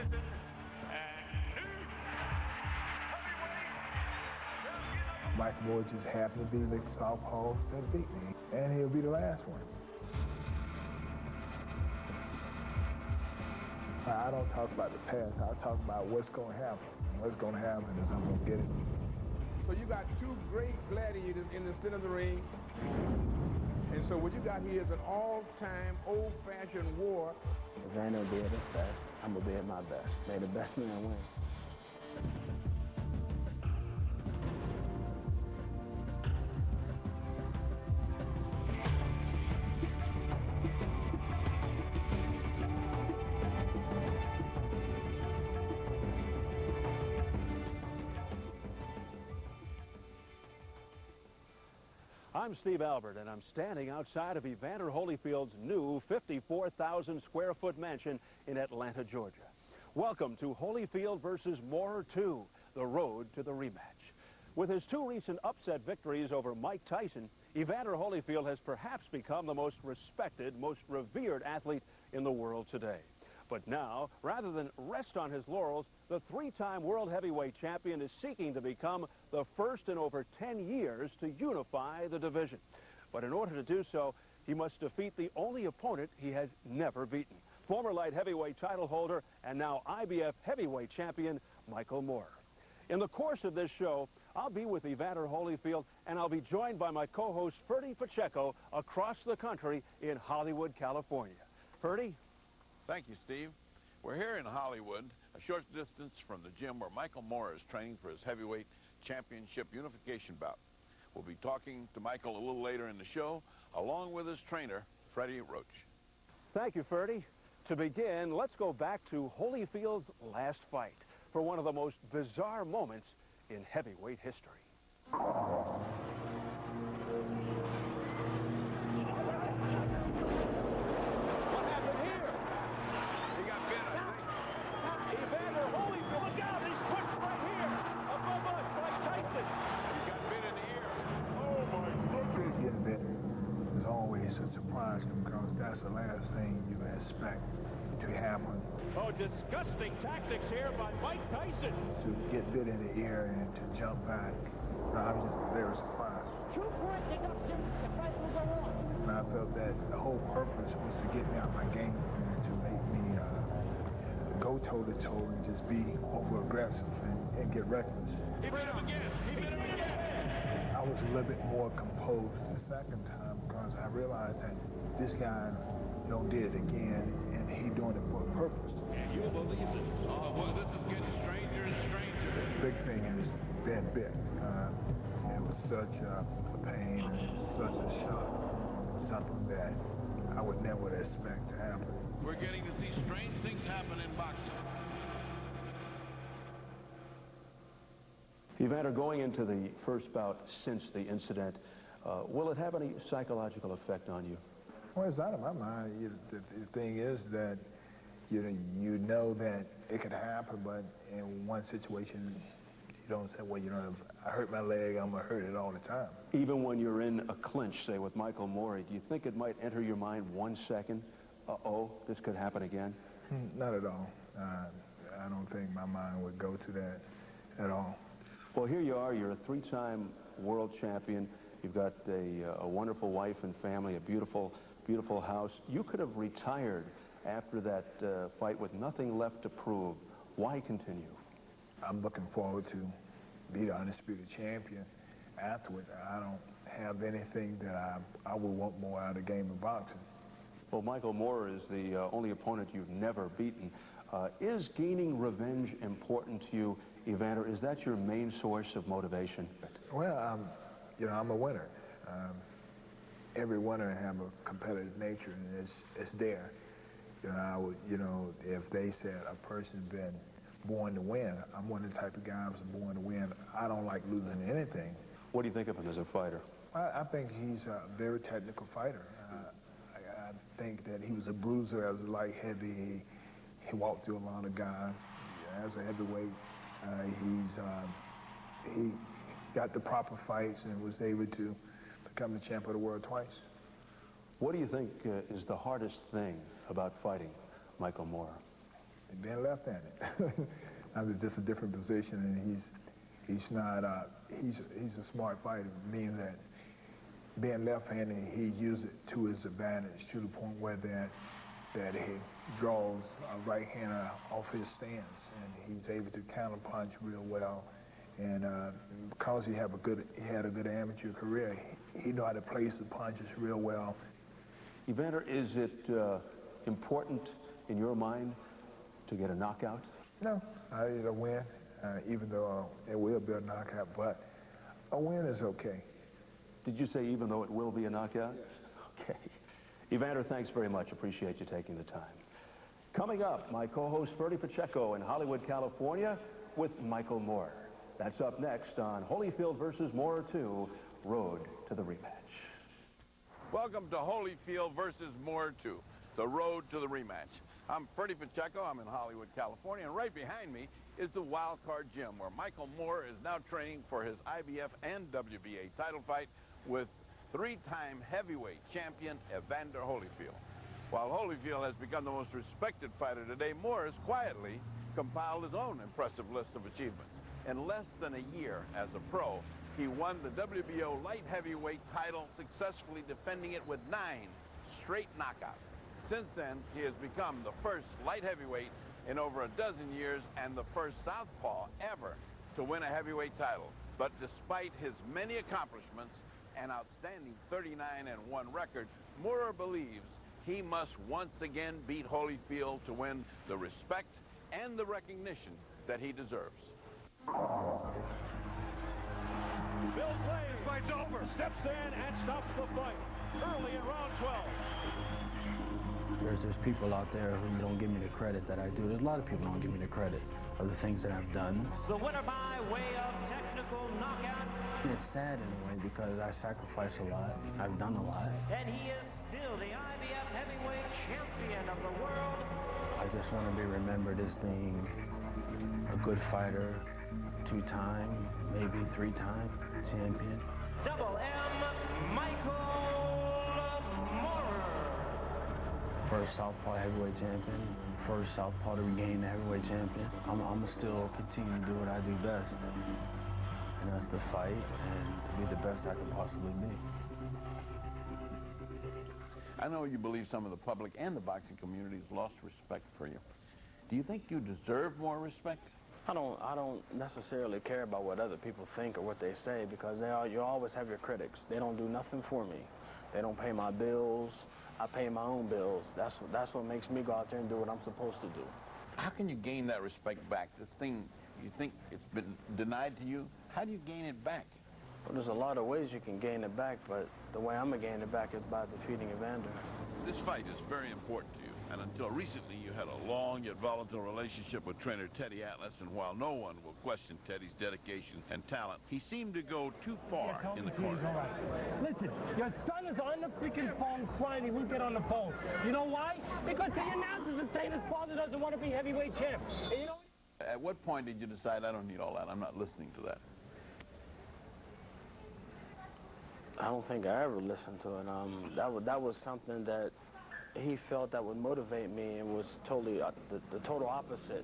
Washington, and new heavyweight champion. Mike Moore just happened to be the southpaw that beat me, and he'll be the last one. I don't talk about the past. I talk about what's going to happen. What's going to happen is I'm going to get it. So you got two great gladiators in the center of the ring. And so what you got here is an all-time, old-fashioned war. Evander will be at his best. I'm going to be at my best. May the best man win. I'm Steve Albert, and I'm standing outside of Evander Holyfield's new 54,000 square foot mansion in Atlanta, Georgia. Welcome to Holyfield versus Moore 2, the road to the rematch. With his two recent upset victories over Mike Tyson, Evander Holyfield has perhaps become the most respected, most revered athlete in the world today. But now, rather than rest on his laurels, the three-time world heavyweight champion is seeking to become the first in over 10 years to unify the division. But in order to do so, he must defeat the only opponent he has never beaten, former light heavyweight title holder and now IBF heavyweight champion Michael Moore. In the course of this show, I'll be with Evander Holyfield, and I'll be joined by my co-host Ferdy Pacheco across the country in Hollywood, California. Ferdy? Thank you, Steve. We're here in Hollywood, a short distance from the gym where Michael Moore is training for his heavyweight championship unification bout. We'll be talking to Michael a little later in the show, along with his trainer, Freddie Roach. Thank you, Ferdy. To begin, let's go back to Holyfield's last fight for one of the most bizarre moments in heavyweight history. A surprise because that's the last thing you expect to happen. Oh, disgusting tactics here by Mike Tyson. To get bit in the ear and to jump back, I was just very surprised. 2 point deduction, the fight will go on. And I felt that the whole purpose was to get me out my game and to make me go toe-to-toe and just be over-aggressive and get reckless. He bit him again. He bit him again. I was a little bit more composed the second time because I realized that this guy did it again, and he doing it for a purpose. And you'll believe it. Oh, well, this is getting stranger and stranger. The big thing is being bit. It was such a pain and such a shock, something that I would never expect to happen. We're getting to see strange things happen in boxing. Evander, going into the first bout since the incident, will it have any psychological effect on you? Well, it's out of my mind. The thing is that you know that it could happen, but in one situation, you don't say, well, if I hurt my leg, I'm going to hurt it all the time. Even when you're in a clinch, say, with Michael Moore, do you think it might enter your mind 1 second, uh-oh, this could happen again? Not at all. I don't think my mind would go to that at all. Well, here you are. You're a three-time world champion. You've got a wonderful wife and family, a beautiful, beautiful house. You could have retired after that fight with nothing left to prove. Why continue? I'm looking forward to be the undisputed champion afterward. I don't have anything that I would want more out of the game of boxing. Well, Michael Moore is the only opponent you've never beaten. Is gaining revenge important to you, Evander? Is that your main source of motivation? Well, I'm a winner. Every winner have a competitive nature, and it's there. If they said a person's been born to win, I'm one of the type of guys who's born to win. I don't like losing anything. What do you think of him as a fighter? I think he's a very technical fighter. I think that he was a bruiser as a light heavy. He walked through a lot of guys. As a heavyweight, he got the proper fights and was able to become the champ of the world twice. What do you think is the hardest thing about fighting Michael Moore? being left-handed. I was just a different position, and he's not, he's a smart fighter, meaning that being left-handed, he used it to his advantage to the point where that he draws a right-hander off his stance, and he's able to counterpunch real well. And because he had a good amateur career, he knew how to place the punches real well. Evander, is it important in your mind to get a knockout? No, I need a win, even though it will be a knockout, but a win is okay. Did you say even though it will be a knockout? Yes. Okay. Evander, thanks very much. Appreciate you taking the time. Coming up, my co-host Freddie Pacheco in Hollywood, California with Michael Moore. That's up next on Holyfield versus Moore 2, Road to the Rematch. Welcome to Holyfield versus Moore 2, the road to the rematch. I'm Freddie Pacheco. I'm in Hollywood, California, and right behind me is the Wild Card Gym, where Michael Moore is now training for his IBF and WBA title fight with three-time heavyweight champion Evander Holyfield. While Holyfield has become the most respected fighter today, Moore has quietly compiled his own impressive list of achievements. In less than a year as a pro, he won the WBO light heavyweight title, successfully defending it with 9 straight knockouts. Since then, he has become the first light heavyweight in over a dozen years and the first southpaw ever to win a heavyweight title. But despite his many accomplishments and outstanding 39-1 record, Moore believes he must once again beat Holyfield to win the respect and the recognition that he deserves. Bill Clay fights over, steps in and stops the fight early in round 12. There's people out there who don't give me the credit that I do. There's a lot of people who don't give me the credit of the things that I've done. The winner by way of technical knockout. It's sad in a way because I sacrifice a lot. I've done a lot. And he is still the IBF heavyweight champion of the world. I just want to be remembered as being a good fighter, 2-time, maybe 3-time champion. Double M, Michael Moore. First Southpaw heavyweight champion, first Southpaw to regain the heavyweight champion. I'm gonna still continue to do what I do best, and that's to fight and to be the best I can possibly be. I know you believe some of the public and the boxing community has lost respect for you. Do you think you deserve more respect? I don't necessarily care about what other people think or what they say, because you always have your critics. They don't do nothing for me. They don't pay my bills. I pay my own bills. That's what makes me go out there and do what I'm supposed to do. How can you gain that respect back? This thing, you think it's been denied to you? How do you gain it back? Well, there's a lot of ways you can gain it back, but the way I'm gonna gain it back is by defeating Evander. This fight is very important to you, and until recently you had a long yet volatile relationship with trainer Teddy Atlas, and while no one will question Teddy's dedication and talent, he seemed to go too far in the corner. All right. Listen, your son is on the freaking phone crying. He won't get on the phone. You know why? Because the announcers are saying his father doesn't want to be heavyweight champ. And you know. At what point did you decide, I don't need all that, I'm not listening to that? I don't think I ever listened to it. That was something that he felt that would motivate me, and was totally the total opposite.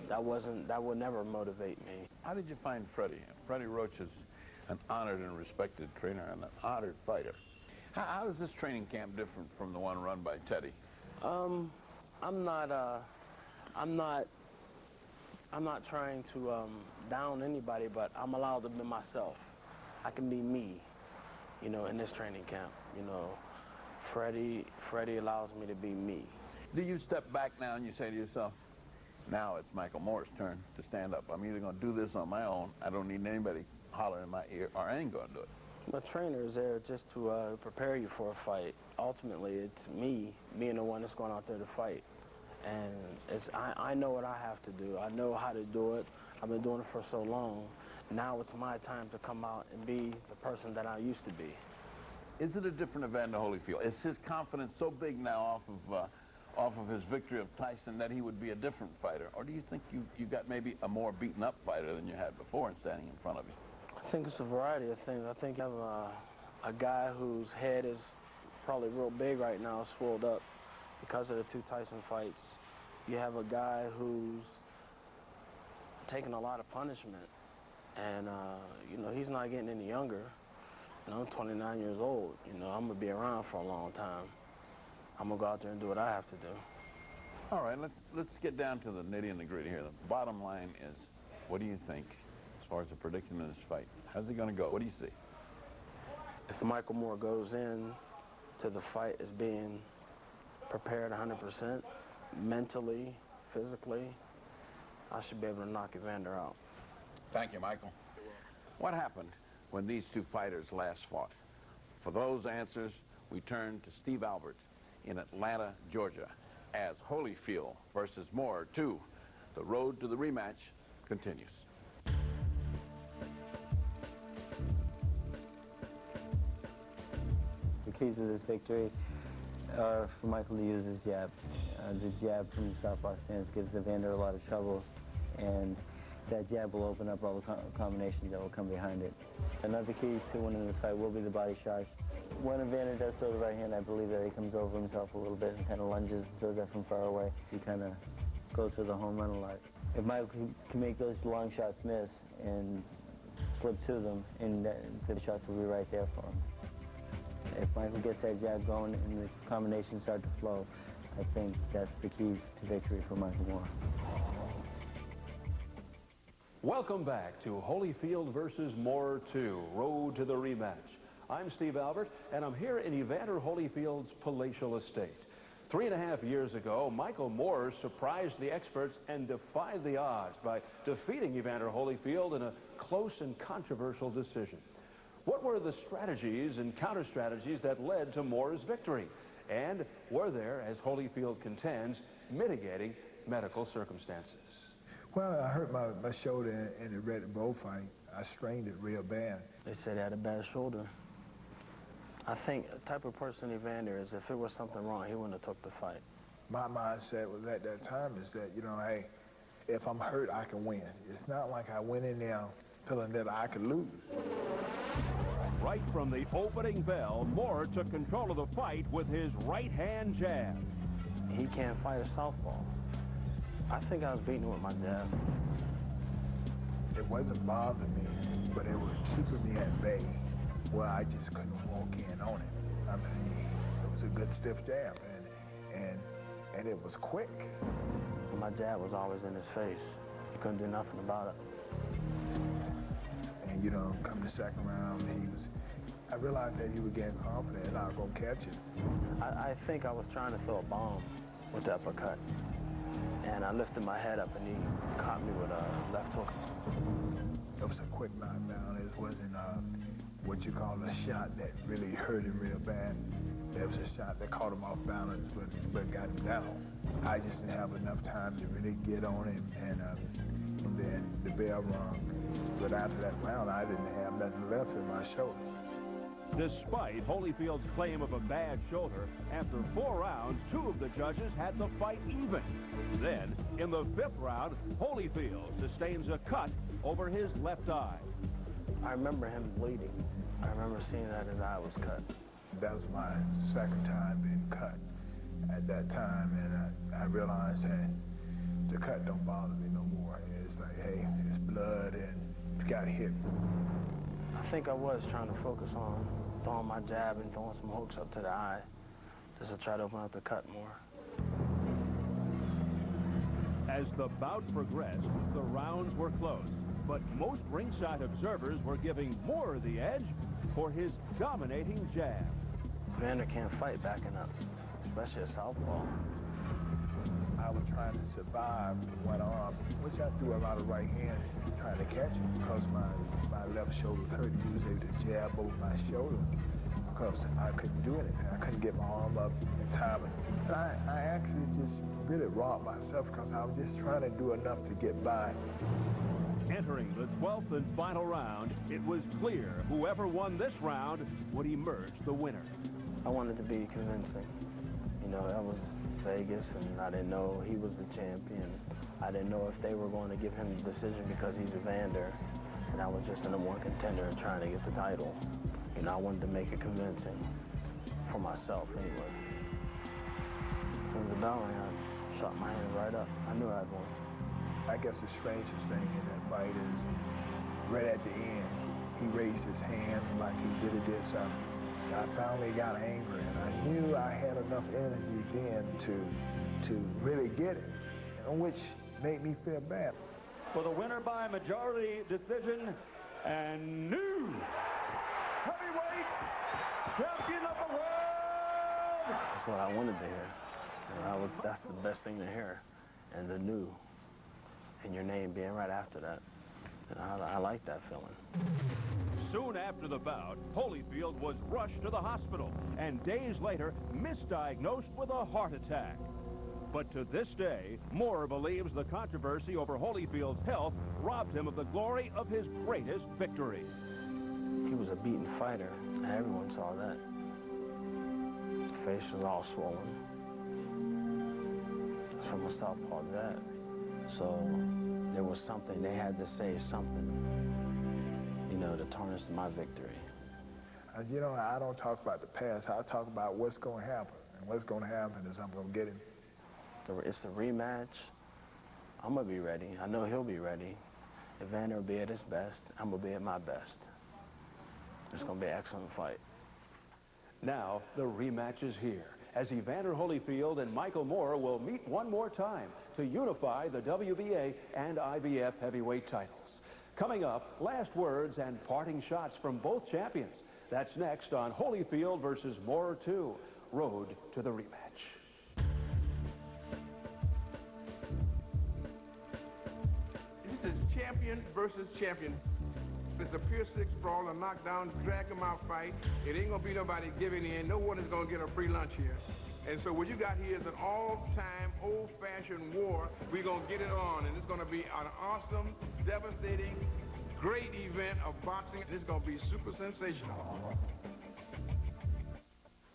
That would never motivate me. How did you find Freddie? Freddie Roach is an honored and respected trainer and an honored fighter. How is this training camp different from the one run by Teddy? I'm not trying to down anybody, but I'm allowed to be myself. I can be me, you know, in this training camp. You know, Freddie allows me to be me. Do you step back now and you say to yourself, now it's Michael Moore's turn to stand up. I'm either going to do this on my own, I don't need anybody hollering in my ear, or I ain't going to do it. The trainer is there just to prepare you for a fight. Ultimately, it's me being the one that's going out there to fight. And I know what I have to do. I know how to do it. I've been doing it for so long. Now it's my time to come out and be the person that I used to be. Is it a different Evander Holyfield? Is his confidence so big now off of his victory of Tyson that he would be a different fighter? Or do you think you got maybe a more beaten up fighter than you had before and standing in front of you? I think it's a variety of things. I think you have a guy whose head is probably real big right now, swelled up because of the 2 Tyson fights. You have a guy who's taking a lot of punishment, and you know, he's not getting any younger. You know, I'm 29 years old. You know, I'm gonna be around for a long time. I'm gonna go out there and do what I have to do. All right, let's get down to the nitty and the gritty here. The bottom line is, what do you think as far as the prediction in this fight? How's it going to go? What do you see? If Michael Moore goes in to the fight as being prepared 100%, mentally, physically, I should be able to knock Evander out. Thank you, Michael. What happened when these two fighters last fought? For those answers, we turn to Steve Albert in Atlanta, Georgia, as Holyfield versus Moore 2. The road to the rematch continues. The keys to this victory are for Michael to use his jab. The jab from the southpaw stance gives Evander a lot of trouble, and that jab will open up all the combinations that will come behind it. Another key to winning this fight will be the body shots. When Evander does throw the right hand, I believe that he comes over himself a little bit and kind of lunges and throws that from far away. He kind of goes for the home run a lot. If Michael can make those long shots miss and slip to them, and the shots will be right there for him. If Michael gets that jab going and the combinations start to flow, I think that's the key to victory for Michael Moore. Welcome back to Holyfield versus Moore 2, Road to the Rematch. I'm Steve Albert, and I'm here in Evander Holyfield's palatial estate. 3.5 years ago, Michael Moore surprised the experts and defied the odds by defeating Evander Holyfield in a close and controversial decision. What were the strategies and counter-strategies that led to Moore's victory? And were there, as Holyfield contends, mitigating medical circumstances? Well, I hurt my shoulder in the Red Bull fight. I strained it real bad. They said he had a bad shoulder. I think the type of person Evander is, if it was something wrong, he wouldn't have took the fight. My mindset was at that time is that, you know, hey, if I'm hurt, I can win. It's not like I went in there feeling that I could lose. Right from the opening bell, Moore took control of the fight with his right-hand jab. He can't fight a southpaw. I think I was beating him with my jab. It wasn't bothering me, but it was keeping me at bay where I just couldn't walk in on it. I mean, it was a good stiff jab, and it was quick. My jab was always in his face. He couldn't do nothing about it. And, you know, come the second round, I realized that he was getting confident and I was going to catch it. I think I was trying to throw a bomb with the uppercut. And I lifted my head up and he caught me with a left hook. It was a quick knockdown. It wasn't what you call a shot that really hurt him real bad. It was a shot that caught him off balance but got him down. I just didn't have enough time to really get on him, and then the bell rung. But after that round, I didn't have nothing left in my shoulder. Despite Holyfield's claim of a bad shoulder, after 4 rounds, 2 of the judges had the fight even. Then, in the 5th round, Holyfield sustains a cut over his left eye. I remember him bleeding. I remember seeing that his eye was cut. That was my second time being cut at that time, and I realized that the cut don't bother me no more. It's like, hey, it's blood and it got hit. I think I was trying to focus on throwing my jab and throwing some hooks up to the eye just to try to open up the cut more. As the bout progressed, the rounds were close, but most ringside observers were giving Moore the edge for his dominating jab. Evander can't fight backing up, especially a southpaw. I was trying to survive with one arm, which I threw a lot of right hands trying to catch him because my left shoulder was hurt. He was able to jab over my shoulder because I couldn't do anything. I couldn't get my arm up in time. And I actually just really robbed myself because I was just trying to do enough to get by. Entering the 12th and final round, it was clear whoever won this round would emerge the winner. I wanted to be convincing. You know, that was Vegas, and I didn't know he was the champion. I didn't know if they were going to give him the decision because he's Evander, and I was just a #1 contender trying to get the title. You know, I wanted to make it convincing for myself anyway. As soon as the bell rang, I Shot my hand right up. I knew I'd won. I guess the strangest thing in that fight is right at the end, he raised his hand like he really did something. I finally got angry, and I knew I had enough energy then to really get it, which made me feel bad. For the winner by majority decision and new heavyweight champion of the world. That's what I wanted to hear. And that's the best thing to hear. And the new, and your name being right after that. And I like that feeling. Soon after the bout, Holyfield was rushed to the hospital and days later misdiagnosed with a heart attack. But to this day, Moore believes the controversy over Holyfield's health robbed him of the glory of his greatest victory. He was a beaten fighter, and everyone saw that. The face was all swollen. It's from a southpaw that. So there was something, they had to say something, you know, to tarnish my victory. You know, I don't talk about the past. I talk about what's going to happen. And what's going to happen is I'm going to get him. It's the rematch. I'm going to be ready. I know he'll be ready. Evander will be at his best. I'm going to be at my best. It's going to be an excellent fight. Now, the rematch is here, as Evander Holyfield and Michael Moore will meet one more time to unify the WBA and IBF heavyweight titles. Coming up, last words and parting shots from both champions. That's next on Holyfield versus Moore 2, Road to the Rematch. This is champion versus champion. It's a pure six brawl, a knockdown, drag 'em out fight. It ain't gonna be nobody giving in. No one is gonna get a free lunch here. And so what you got here is an all-time, old-fashioned war. We're gonna get it on, and it's gonna be an awesome, devastating, great event of boxing. It's gonna be super sensational.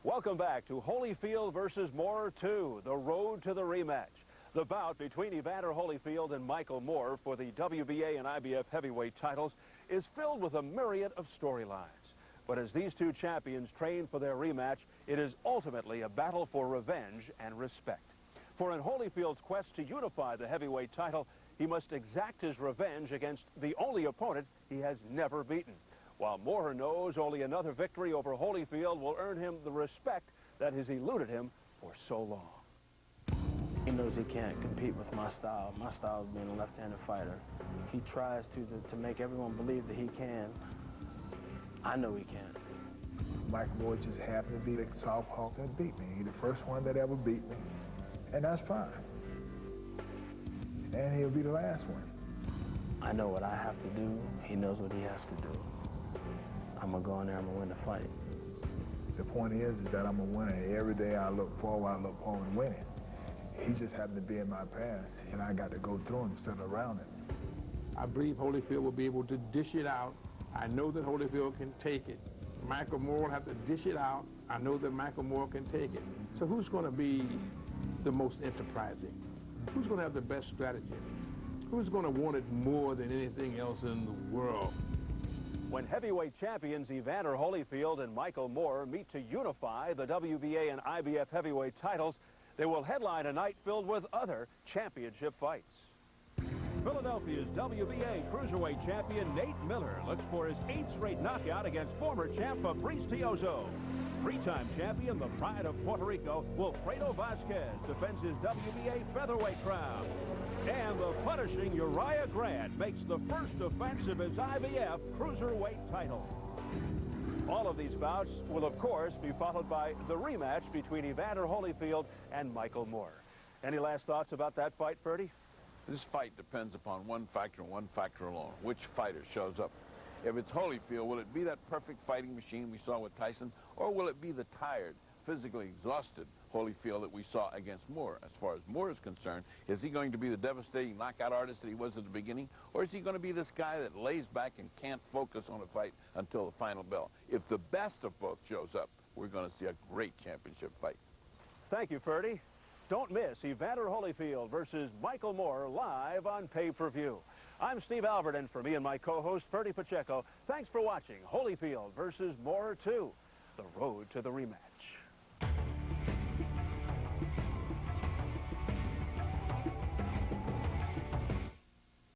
Welcome back to Holyfield versus Moore 2, the road to the rematch. The bout between Evander Holyfield and Michael Moore for the WBA and IBF heavyweight titles is filled with a myriad of storylines. But as these two champions train for their rematch, it is ultimately a battle for revenge and respect. For in Holyfield's quest to unify the heavyweight title, he must exact his revenge against the only opponent he has never beaten. While Moore knows only another victory over Holyfield will earn him the respect that has eluded him for so long. He knows he can't compete with my style. My style is being a left-handed fighter. He tries to make everyone believe that he can. I know he can. Michael Moore just happened to be the southpaw that beat me. He's the first one that ever beat me, and that's fine. And he'll be the last one. I know what I have to do. He knows what he has to do. I'm gonna go in there, I'm gonna win the fight. The point is that I'm a winner. Every day I look forward to winning. He just happened to be in my past, and I got to go through him instead of around him. I believe Holyfield will be able to dish it out. I know that Holyfield can take it. Michael Moore will have to dish it out. I know that Michael Moore can take it. So who's going to be the most enterprising? Who's going to have the best strategy? Who's going to want it more than anything else in the world? When heavyweight champions Evander Holyfield and Michael Moore meet to unify the WBA and IBF heavyweight titles, they will headline a night filled with other championship fights. Philadelphia's WBA cruiserweight champion Nate Miller looks for his 8th straight knockout against former champ Fabrice Tiozo. Three-time champion, the pride of Puerto Rico, Wilfredo Vasquez defends his WBA featherweight crown. And the punishing Uriah Grant makes the first defense of his IBF cruiserweight title. All of these bouts will, of course, be followed by the rematch between Evander Holyfield and Michael Moore. Any last thoughts about that fight, Ferdy? This fight depends upon one factor and one factor alone, which fighter shows up. If it's Holyfield, will it be that perfect fighting machine we saw with Tyson, or will it be the tired, physically exhausted Holyfield that we saw against Moore? As far as Moore is concerned, is he going to be the devastating knockout artist that he was at the beginning, or is he going to be this guy that lays back and can't focus on a fight until the final bell? If the best of both shows up, we're going to see a great championship fight. Thank you, Ferdy. Don't miss Evander Holyfield versus Michael Moore live on pay-per-view. I'm Steve Albert, and for me and my co-host, Ferdy Pacheco, thanks for watching Holyfield versus Moore 2, the road to the rematch.